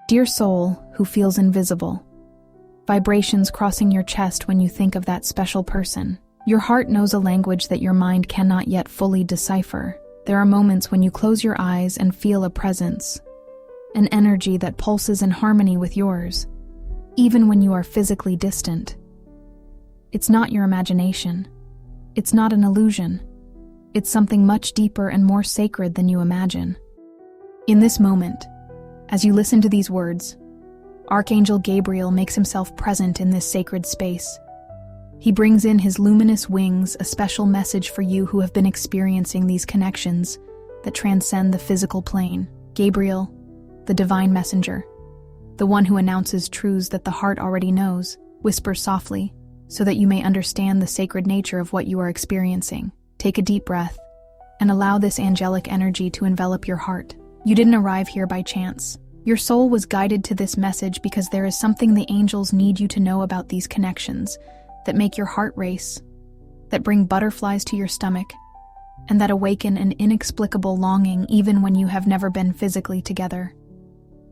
Dear soul who feels invisible, vibrations crossing your chest when you think of that special person. Your heart knows a language that your mind cannot yet fully decipher. There are moments when you close your eyes and feel a presence, an energy that pulses in harmony with yours, even when you are physically distant. It's not your imagination. It's not an illusion. It's something much deeper and more sacred than you imagine. In this moment, as you listen to these words, Archangel Gabriel makes himself present in this sacred space. He brings in his luminous wings, a special message for you who have been experiencing these connections that transcend the physical plane. Gabriel, the divine messenger, the one who announces truths that the heart already knows, whispers softly so that you may understand the sacred nature of what you are experiencing. Take a deep breath and allow this angelic energy to envelop your heart. You didn't arrive here by chance. Your soul was guided to this message because there is something the angels need you to know about these connections that make your heart race, that bring butterflies to your stomach, and that awaken an inexplicable longing even when you have never been physically together.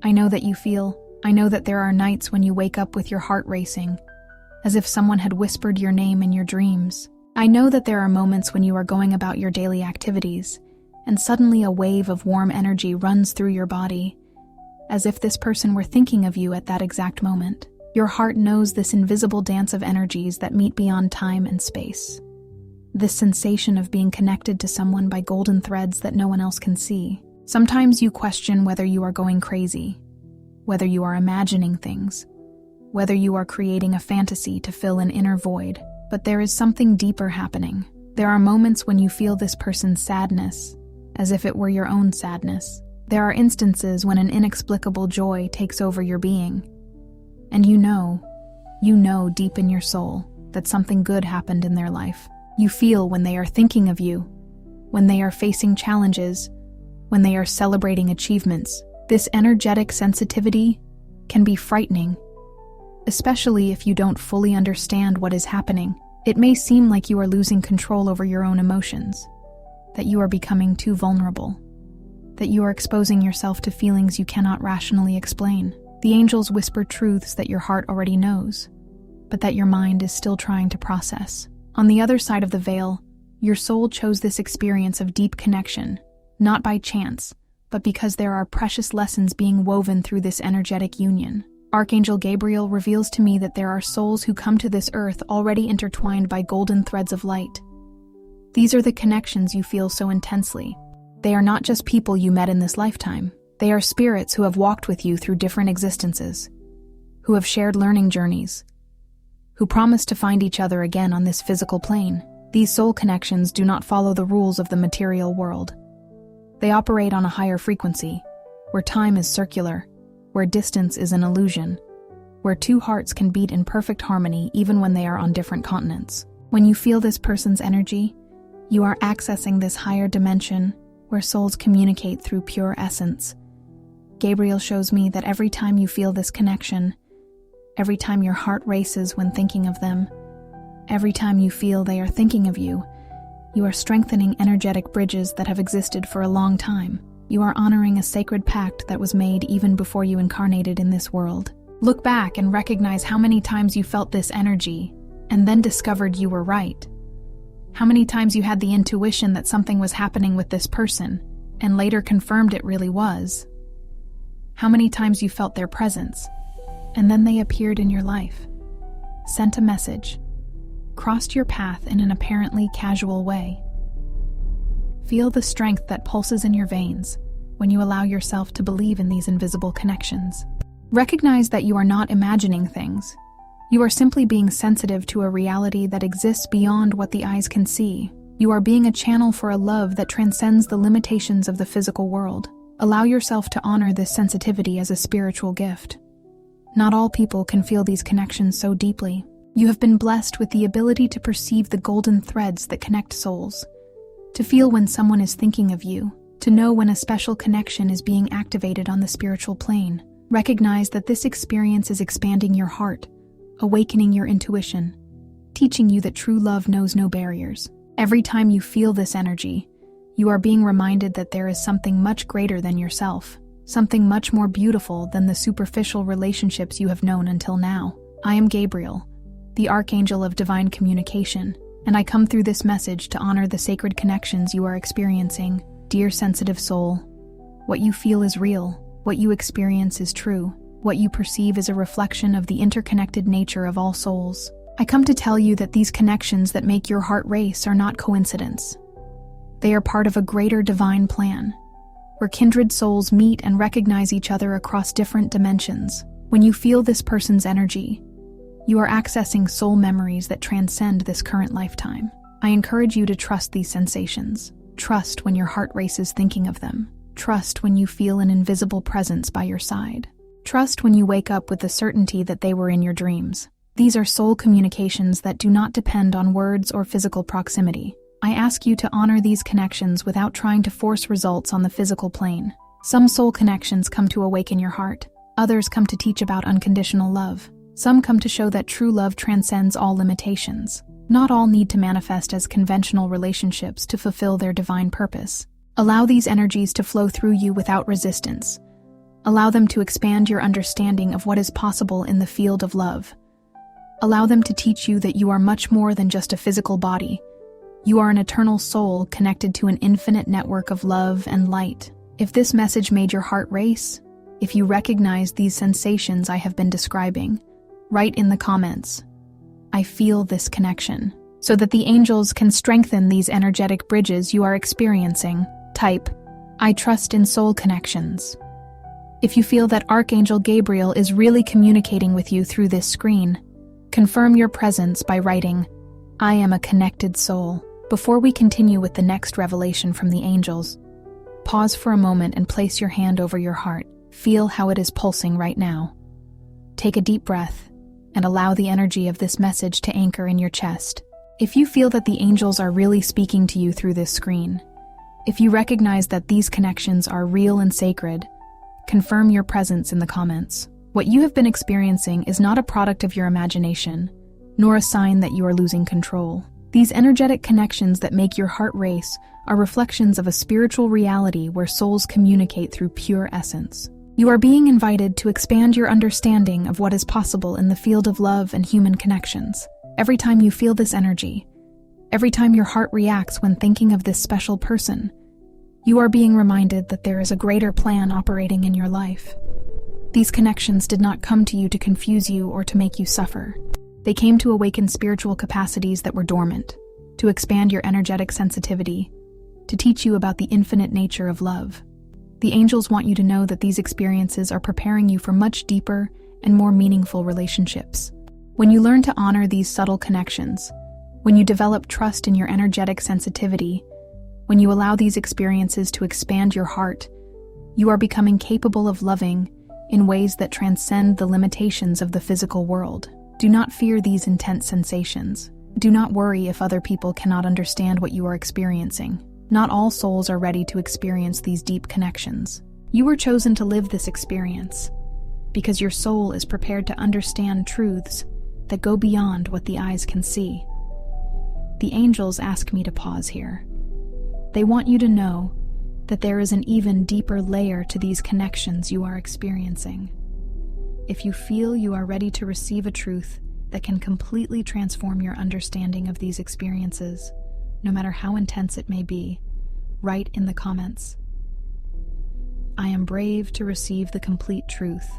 I know that there are nights when you wake up with your heart racing, as if someone had whispered your name in your dreams. I know that there are moments when you are going about your daily activities, and suddenly a wave of warm energy runs through your body, as if this person were thinking of you at that exact moment. Your heart knows this invisible dance of energies that meet beyond time and space. This sensation of being connected to someone by golden threads that no one else can see. Sometimes you question whether you are going crazy, whether you are imagining things, whether you are creating a fantasy to fill an inner void. But there is something deeper happening. There are moments when you feel this person's sadness, as if it were your own sadness. There are instances when an inexplicable joy takes over your being. And you know deep in your soul that something good happened in their life. You feel when they are thinking of you, when they are facing challenges, when they are celebrating achievements. This energetic sensitivity can be frightening, especially if you don't fully understand what is happening. It may seem like you are losing control over your own emotions, that you are becoming too vulnerable, that you are exposing yourself to feelings you cannot rationally explain. The angels whisper truths that your heart already knows, but that your mind is still trying to process. On the other side of the veil, your soul chose this experience of deep connection, not by chance, but because there are precious lessons being woven through this energetic union. Archangel Gabriel reveals to me that there are souls who come to this earth already intertwined by golden threads of light. These are the connections you feel so intensely. They are not just people you met in this lifetime. They are spirits who have walked with you through different existences, who have shared learning journeys, who promise to find each other again on this physical plane. These soul connections do not follow the rules of the material world. They operate on a higher frequency, where time is circular, where distance is an illusion, where two hearts can beat in perfect harmony even when they are on different continents. When you feel this person's energy, you are accessing this higher dimension where souls communicate through pure essence. Gabriel shows me that every time you feel this connection, every time your heart races when thinking of them, every time you feel they are thinking of you, you are strengthening energetic bridges that have existed for a long time. You are honoring a sacred pact that was made even before you incarnated in this world. Look back and recognize how many times you felt this energy and then discovered you were right. How many times you had the intuition that something was happening with this person and later confirmed it really was. How many times you felt their presence and then they appeared in your life, sent a message, crossed your path in an apparently casual way. Feel the strength that pulses in your veins when you allow yourself to believe in these invisible connections. Recognize that you are not imagining things. You are simply being sensitive to a reality that exists beyond what the eyes can see. You are being a channel for a love that transcends the limitations of the physical world. Allow yourself to honor this sensitivity as a spiritual gift. Not all people can feel these connections so deeply. You have been blessed with the ability to perceive the golden threads that connect souls, to feel when someone is thinking of you, to know when a special connection is being activated on the spiritual plane. Recognize that this experience is expanding your heart, awakening your intuition, teaching you that true love knows no barriers. Every time you feel this energy, you are being reminded that there is something much greater than yourself, something much more beautiful than the superficial relationships you have known until now. I am Gabriel, the Archangel of Divine Communication, and I come through this message to honor the sacred connections you are experiencing. Dear sensitive soul, what you feel is real, what you experience is true, what you perceive is a reflection of the interconnected nature of all souls. I come to tell you that these connections that make your heart race are not coincidence. They are part of a greater divine plan, where kindred souls meet and recognize each other across different dimensions. When you feel this person's energy, you are accessing soul memories that transcend this current lifetime. I encourage you to trust these sensations. Trust when your heart races thinking of them. Trust when you feel an invisible presence by your side. Trust when you wake up with the certainty that they were in your dreams. These are soul communications that do not depend on words or physical proximity. I ask you to honor these connections without trying to force results on the physical plane. Some soul connections come to awaken your heart. Others come to teach about unconditional love. Some come to show that true love transcends all limitations. Not all need to manifest as conventional relationships to fulfill their divine purpose. Allow these energies to flow through you without resistance. Allow them to expand your understanding of what is possible in the field of love. Allow them to teach you that you are much more than just a physical body. You are an eternal soul connected to an infinite network of love and light. If this message made your heart race, if you recognize these sensations I have been describing, write in the comments, "I feel this connection," so that the angels can strengthen these energetic bridges you are experiencing. Type, "I trust in soul connections." If you feel that Archangel Gabriel is really communicating with you through this screen, confirm your presence by writing, "I am a connected soul." Before we continue with the next revelation from the angels, pause for a moment and place your hand over your heart. Feel how it is pulsing right now. Take a deep breath and allow the energy of this message to anchor in your chest. If you feel that the angels are really speaking to you through this screen, if you recognize that these connections are real and sacred, confirm your presence in the comments. What you have been experiencing is not a product of your imagination, nor a sign that you are losing control. These energetic connections that make your heart race are reflections of a spiritual reality where souls communicate through pure essence. You are being invited to expand your understanding of what is possible in the field of love and human connections. Every time you feel this energy, every time your heart reacts when thinking of this special person, you are being reminded that there is a greater plan operating in your life. These connections did not come to you to confuse you or to make you suffer. They came to awaken spiritual capacities that were dormant, to expand your energetic sensitivity, to teach you about the infinite nature of love. The angels want you to know that these experiences are preparing you for much deeper and more meaningful relationships. When you learn to honor these subtle connections, when you develop trust in your energetic sensitivity, when you allow these experiences to expand your heart, you are becoming capable of loving in ways that transcend the limitations of the physical world. Do not fear these intense sensations. Do not worry if other people cannot understand what you are experiencing. Not all souls are ready to experience these deep connections. You were chosen to live this experience because your soul is prepared to understand truths that go beyond what the eyes can see. The angels ask me to pause here. They want you to know that there is an even deeper layer to these connections you are experiencing. If you feel you are ready to receive a truth that can completely transform your understanding of these experiences, no matter how intense it may be, write in the comments, "I am brave to receive the complete truth."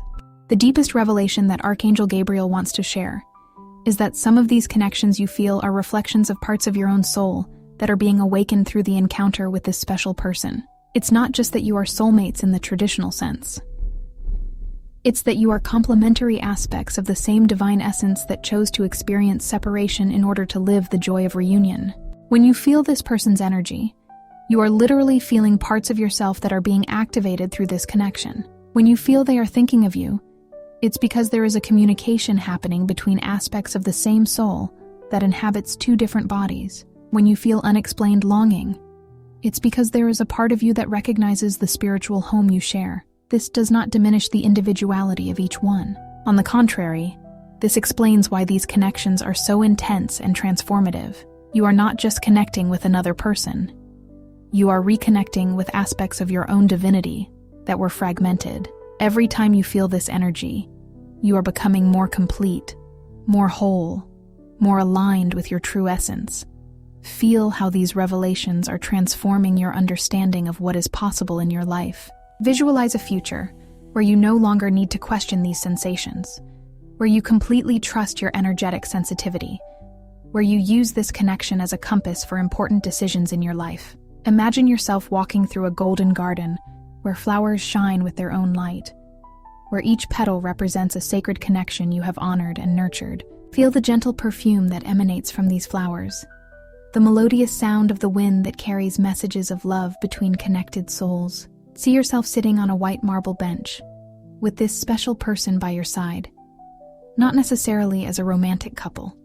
The deepest revelation that Archangel Gabriel wants to share is that some of these connections you feel are reflections of parts of your own soul that are being awakened through the encounter with this special person. It's not just that you are soulmates in the traditional sense. It's that you are complementary aspects of the same divine essence that chose to experience separation in order to live the joy of reunion. When you feel this person's energy, you are literally feeling parts of yourself that are being activated through this connection. When you feel they are thinking of you, it's because there is a communication happening between aspects of the same soul that inhabits two different bodies. When you feel unexplained longing, it's because there is a part of you that recognizes the spiritual home you share. This does not diminish the individuality of each one. On the contrary, this explains why these connections are so intense and transformative. You are not just connecting with another person. You are reconnecting with aspects of your own divinity, that were fragmented. Every time you feel this energy, you are becoming more complete, more whole, more aligned with your true essence. Feel how these revelations are transforming your understanding of what is possible in your life. Visualize a future where you no longer need to question these sensations, where you completely trust your energetic sensitivity, where you use this connection as a compass for important decisions in your life. Imagine yourself walking through a golden garden where flowers shine with their own light, where each petal represents a sacred connection you have honored and nurtured. Feel the gentle perfume that emanates from these flowers, the melodious sound of the wind that carries messages of love between connected souls. See yourself sitting on a white marble bench, with this special person by your side, not necessarily as a romantic couple,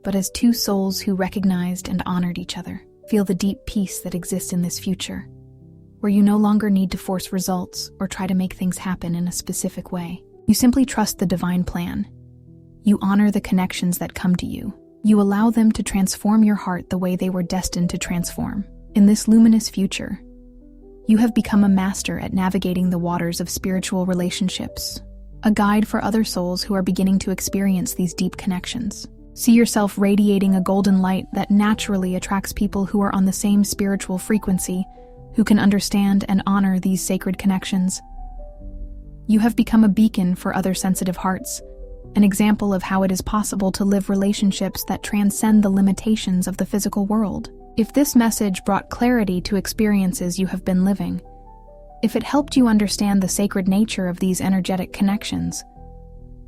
but as two souls who recognized and honored each other. Feel the deep peace that exists in this future, where you no longer need to force results or try to make things happen in a specific way. You simply trust the divine plan. You honor the connections that come to you. You allow them to transform your heart the way they were destined to transform. In this luminous future, you have become a master at navigating the waters of spiritual relationships, a guide for other souls who are beginning to experience these deep connections. See yourself radiating a golden light that naturally attracts people who are on the same spiritual frequency, who can understand and honor these sacred connections. You have become a beacon for other sensitive hearts, an example of how it is possible to live relationships that transcend the limitations of the physical world. If this message brought clarity to experiences you have been living, if it helped you understand the sacred nature of these energetic connections,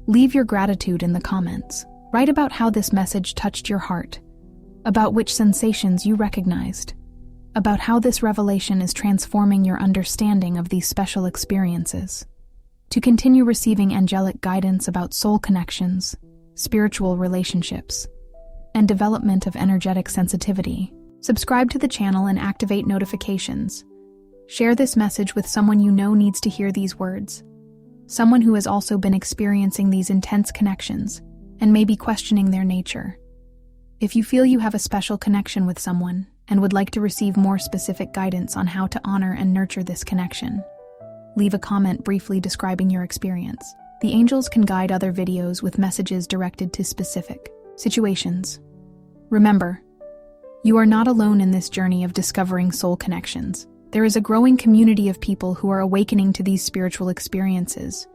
leave your gratitude in the comments. Write about how this message touched your heart, about which sensations you recognized, about how this revelation is transforming your understanding of these special experiences. To continue receiving angelic guidance about soul connections, spiritual relationships, and development of energetic sensitivity, subscribe to the channel and activate notifications. Share this message with someone you know needs to hear these words, someone who has also been experiencing these intense connections and may be questioning their nature. If you feel you have a special connection with someone and would like to receive more specific guidance on how to honor and nurture this connection, leave a comment briefly describing your experience. The angels can guide other videos with messages directed to specific situations. Remember, you are not alone in this journey of discovering soul connections. There is a growing community of people who are awakening to these spiritual experiences,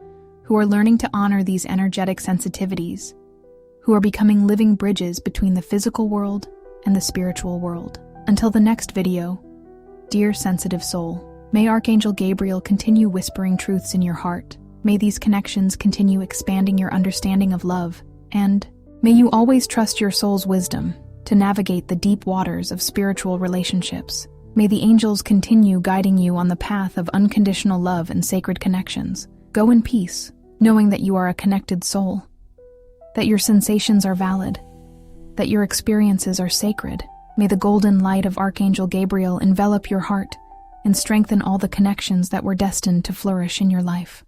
who are learning to honor these energetic sensitivities, who are becoming living bridges between the physical world and the spiritual world. Until the next video, dear sensitive soul, may Archangel Gabriel continue whispering truths in your heart. May these connections continue expanding your understanding of love, and may you always trust your soul's wisdom to navigate the deep waters of spiritual relationships. May the angels continue guiding you on the path of unconditional love and sacred connections. Go in peace, knowing that you are a connected soul, that your sensations are valid, that your experiences are sacred. May the golden light of Archangel Gabriel envelop your heart and strengthen all the connections that were destined to flourish in your life.